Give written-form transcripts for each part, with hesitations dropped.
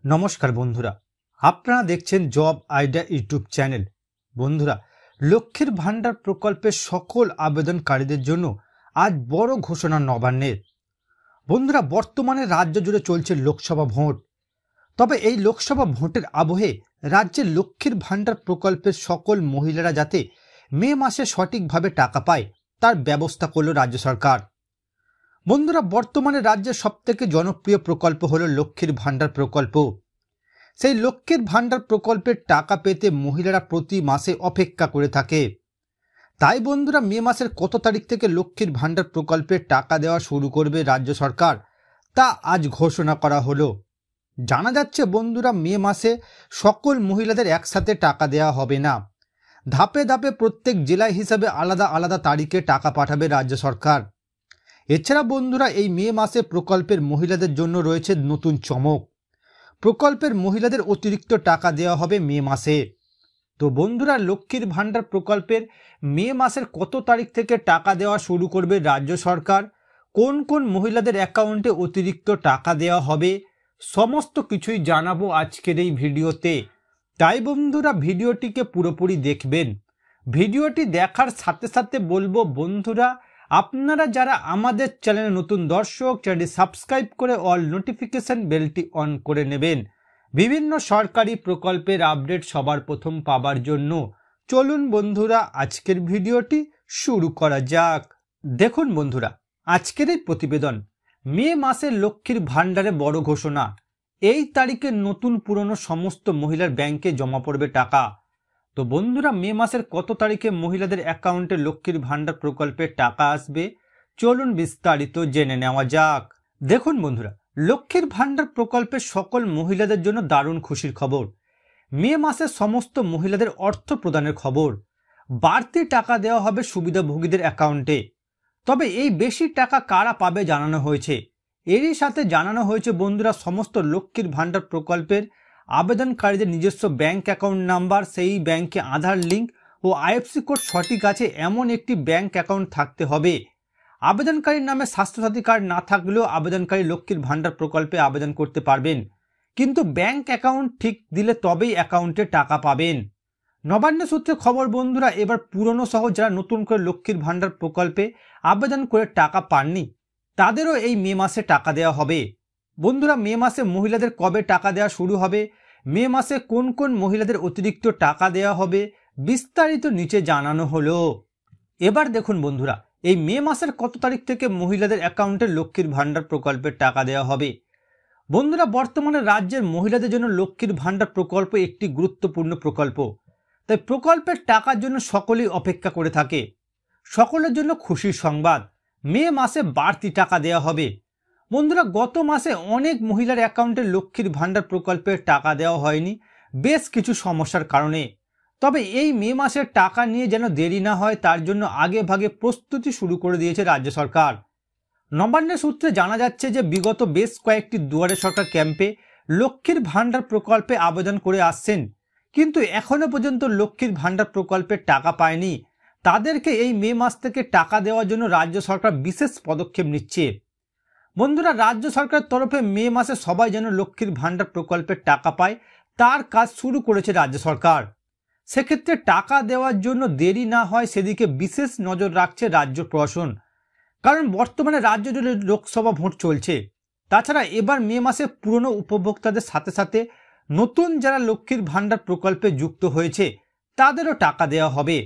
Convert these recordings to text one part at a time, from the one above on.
নমস্কার বন্ধুরা, আপনারা দেখছেন জব আইডিয়া ইউটিউব চ্যানেল। বন্ধুরা, লক্ষ্মীর ভান্ডার প্রকল্পের সকল আবেদনকারীদের জন্য আজ বড় ঘোষণা নবান্নের। বন্ধুরা, বর্তমানে রাজ্য জুড়ে চলছে লোকসভা ভোট। তবে এই লোকসভা ভোটের আবহে রাজ্যের লক্ষ্মীর ভান্ডার প্রকল্পের সকল মহিলারা যাতে মে মাসে সঠিকভাবে টাকা পায় তার ব্যবস্থা করল রাজ্য সরকার। বন্ধুরা, বর্তমানে রাজ্যের সবথেকে জনপ্রিয় প্রকল্প হলো লক্ষ্মীর ভান্ডার প্রকল্প। সেই লক্ষ্মীর ভান্ডার প্রকল্পের টাকা পেতে মহিলারা প্রতি মাসে অপেক্ষা করে থাকে। তাই বন্ধুরা, মে মাসের কত তারিখ থেকে লক্ষ্মীর ভান্ডার প্রকল্পের টাকা দেওয়া শুরু করবে রাজ্য সরকার তা আজ ঘোষণা করা হলো। জানা যাচ্ছে বন্ধুরা, মে মাসে সকল মহিলাদের একসাথে টাকা দেওয়া হবে না, ধাপে ধাপে প্রত্যেক জেলায় হিসাবে আলাদা আলাদা তারিখে টাকা পাঠাবে রাজ্য সরকার। এছাড়া বন্ধুরা, এই মে মাসে প্রকল্পের মহিলাদের জন্য রয়েছে নতুন চমক। প্রকল্পের মহিলাদের অতিরিক্ত টাকা দেওয়া হবে মে মাসে। তো বন্ধুরা, লক্ষ্মীর ভান্ডার প্রকল্পের মে মাসের কত তারিখ থেকে টাকা দেওয়া শুরু করবে রাজ্য সরকার, কোন কোন মহিলাদের অ্যাকাউন্টে অতিরিক্ত টাকা দেওয়া হবে, সমস্ত কিছুই জানাবো আজকের এই ভিডিওতে। তাই বন্ধুরা, ভিডিওটিকে পুরোপুরি দেখবেন। ভিডিওটি দেখার সাথে সাথে বলবো বন্ধুরা, আপনারা যারা আমাদের চ্যানেলে নতুন দর্শক, চ্যানেলটি সাবস্ক্রাইব করে অল নোটিফিকেশন বেলটি অন করে নেবেন বিভিন্ন সরকারি প্রকল্পের আপডেট সবার প্রথম পাবার জন্য। চলুন বন্ধুরা, আজকের ভিডিওটি শুরু করা যাক। দেখুন বন্ধুরা, আজকের এই প্রতিবেদন মে মাসে লক্ষ্মীর ভান্ডারে বড় ঘোষণা। এই তারিখে নতুন পুরনো সমস্ত মহিলার ব্যাংকে জমা পড়বে টাকা। তো বন্ধুরা, মে মাসের কত তারিখে মহিলাদের অ্যাকাউন্টে লক্ষ্মীর ভান্ডার প্রকল্পের টাকা আসবে, চলুন বিস্তারিত জেনে নেওয়া যাক। দেখুন বন্ধুরা, লক্ষ্মীর ভান্ডার প্রকল্পের সকল মহিলাদের জন্য দারুণ খুশির খবর। মে মাসে সমস্ত মহিলাদের অর্থ প্রদানের খবর। বাড়তি টাকা দেওয়া হবে সুবিধাভোগীদের অ্যাকাউন্টে। তবে এই বেশি টাকা কারা পাবে জানানো হয়েছে। এরই সাথে জানানো হয়েছে বন্ধুরা, সমস্ত লক্ষ্মীর ভান্ডার প্রকল্পের আবেদনকারীদের নিজস্ব ব্যাংক অ্যাকাউন্ট নাম্বার, সেই ব্যাংকে আধার লিঙ্ক ও আইএফসি কোড সঠিক আছে এমন একটি ব্যাংক অ্যাকাউন্ট থাকতে হবে। আবেদনকারীর নামে স্বাস্থ্যসাথী কার্ড না থাকলেও আবেদনকারী লক্ষ্মীর ভান্ডার প্রকল্পে আবেদন করতে পারবেন, কিন্তু ব্যাংক অ্যাকাউন্ট ঠিক দিলে তবেই অ্যাকাউন্টে টাকা পাবেন। নবান্ন সূত্রে খবর বন্ধুরা, এবার পুরনো সহ যারা নতুন করে লক্ষ্মীর ভান্ডার প্রকল্পে আবেদন করে টাকা পাননি তাদেরও এই মে মাসে টাকা দেওয়া হবে। বন্ধুরা, মে মাসে মহিলাদের কবে টাকা দেওয়া শুরু হবে, মে মাসে কোন কোন মহিলাদের অতিরিক্ত টাকা দেওয়া হবে, বিস্তারিত নিচে জানানো হলো। এবার দেখুন বন্ধুরা, এই মে মাসের কত তারিখ থেকে মহিলাদের অ্যাকাউন্টে লক্ষ্মীর ভান্ডার প্রকল্পের টাকা দেওয়া হবে। বন্ধুরা, বর্তমানে রাজ্যের মহিলাদের জন্য লক্ষ্মীর ভান্ডার প্রকল্প একটি গুরুত্বপূর্ণ প্রকল্প। তাই প্রকল্পের টাকার জন্য সকলেই অপেক্ষা করে থাকে। সকলের জন্য খুশির সংবাদ, মে মাসে বাড়তি টাকা দেওয়া হবে। বন্ধুরা, গত মাসে অনেক মহিলার অ্যাকাউন্টে লক্ষ্মীর ভান্ডার প্রকল্পের টাকা দেওয়া হয়নি বেশ কিছু সমস্যার কারণে। তবে এই মে মাসের টাকা নিয়ে যেন দেরি না হয় তার জন্য আগে ভাগে প্রস্তুতি শুরু করে দিয়েছে রাজ্য সরকার। নবান্নের সূত্রে জানা যাচ্ছে যে বিগত বেশ কয়েকটি দুয়ারে সরকার ক্যাম্পে লক্ষ্মীর ভান্ডার প্রকল্পে আবেদন করে আসছেন, কিন্তু এখনো পর্যন্ত লক্ষ্মীর ভান্ডার প্রকল্পের টাকা পায়নি। তাদেরকে এই মে মাস থেকে টাকা দেওয়ার জন্য রাজ্য সরকার বিশেষ পদক্ষেপ নিচ্ছে। বন্ধুরা, রাজ্য সরকারের তরফে মে মাসে সবাই যেন লক্ষ্মীর ভান্ডার প্রকল্পের টাকা পায় তার কাজ শুরু করেছে রাজ্য সরকার। সেক্ষেত্রে টাকা দেওয়ার জন্য দেরি না হয় সেদিকে বিশেষ নজর রাখছে রাজ্য প্রশাসন, কারণ বর্তমানে রাজ্য জুড়ে লোকসভা ভোট চলছে। তাছাড়া এবার মে মাসে পুরনো উপভোক্তাদের সাথে সাথে নতুন যারা লক্ষ্মীর ভান্ডার প্রকল্পে যুক্ত হয়েছে তাদেরও টাকা দেওয়া হবে।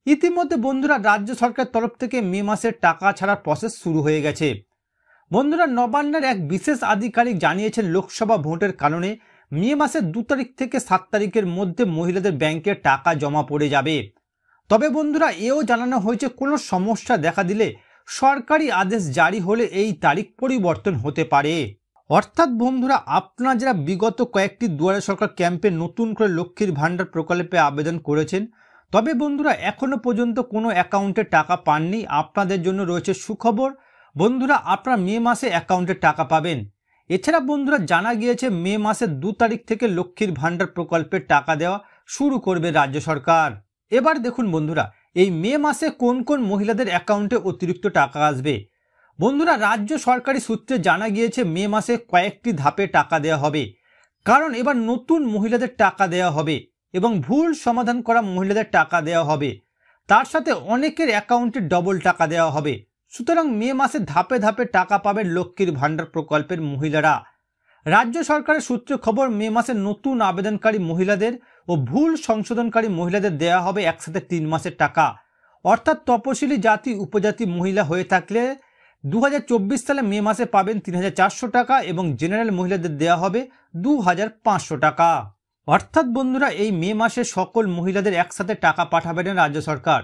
ইতিমধ্যে বন্ধুরা, রাজ্য সরকারের তরফ থেকে মে মাসের টাকা ছাড়ার প্রসেস শুরু হয়ে গেছে। বন্ধুরা, নবান্নের এক বিশেষ আধিকারিক জানিয়েছেন লোকসভা ভোটের কারণে মে মাসের 2 তারিখ থেকে 7 তারিখের মধ্যে মহিলাদের ব্যাংকে টাকা জমা পড়ে যাবে। তবে বন্ধুরা, এও জানানো হয়েছে কোনো সমস্যা দেখা দিলে সরকারি আদেশ জারি হলে এই তারিখ পরিবর্তন হতে পারে। অর্থাৎ বন্ধুরা, আপনারা যারা বিগত কয়েকটি দুয়ারে সরকার ক্যাম্পে নতুন করে লক্ষ্মীর ভান্ডার প্রকল্পে আবেদন করেছেন, তবে বন্ধুরা এখনো পর্যন্ত কোনো অ্যাকাউন্টে টাকা পাননি, আপনাদের জন্য রয়েছে সুখবর। বন্ধুরা, আপনারা মে মাসে অ্যাকাউন্টে টাকা পাবেন। এছাড়া বন্ধুরা, জানা গিয়েছে মে মাসের 2 তারিখ থেকে লক্ষ্মীর ভান্ডার প্রকল্পের টাকা দেওয়া শুরু করবে রাজ্য সরকার। এবার দেখুন বন্ধুরা, এই মে মাসে কোন কোন মহিলাদের অ্যাকাউন্টে অতিরিক্ত টাকা আসবে। বন্ধুরা, রাজ্য সরকারি সূত্রে জানা গিয়েছে মে মাসে কয়েকটি ধাপে টাকা দেওয়া হবে। কারণ এবার নতুন মহিলাদের টাকা দেওয়া হবে এবং ভুল সমাধান করা মহিলাদের টাকা দেওয়া হবে, তার সাথে অনেকের অ্যাকাউন্টে ডবল টাকা দেওয়া হবে। সুতরাং মে মাসে ধাপে ধাপে টাকা পাবে লক্ষ্মীর ভাণ্ডার প্রকল্পের মহিলারা। রাজ্য সরকারের সূত্রে খবর, মে মাসে নতুন আবেদনকারী মহিলাদের ও ভুল সংশোধনকারী মহিলাদের দেওয়া হবে একসাথে 3 মাসের টাকা। অর্থাৎ তপশিলি জাতি উপজাতি মহিলা হয়ে থাকলে 2024 সালে মে মাসে পাবেন 3400 টাকা এবং জেনারেল মহিলাদের দেওয়া হবে 2500 টাকা। অর্থাৎ বন্ধুরা, এই মে মাসে সকল মহিলাদের একসাথে টাকা পাঠাবেন রাজ্য সরকার।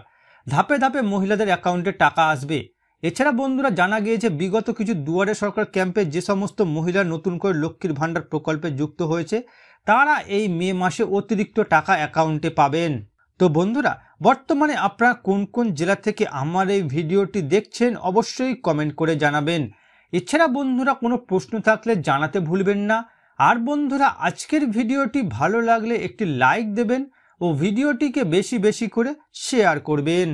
ধাপে ধাপে মহিলাদের অ্যাকাউন্টে টাকা আসবে। এছাড়া বন্ধুরা, জানা গিয়েছে বিগত কিছু দুয়ারে সরকার ক্যাম্পে যে সমস্ত মহিলা নতুন করে লক্ষ্মীর ভাণ্ডার প্রকল্পে যুক্ত হয়েছে, তারা এই মে মাসে অতিরিক্ত টাকা অ্যাকাউন্টে পাবেন। তো বন্ধুরা, বর্তমানে আপনারা কোন কোন জেলা থেকে আমার এই ভিডিওটি দেখছেন অবশ্যই কমেন্ট করে জানাবেন। এছাড়া বন্ধুরা, কোনো প্রশ্ন থাকলে জানাতে ভুলবেন না। আর বন্ধুরা, আজকের ভিডিওটি ভালো লাগলে একটি লাইক দেবেন ও ভিডিওটিকে বেশি বেশি করে শেয়ার করবেন।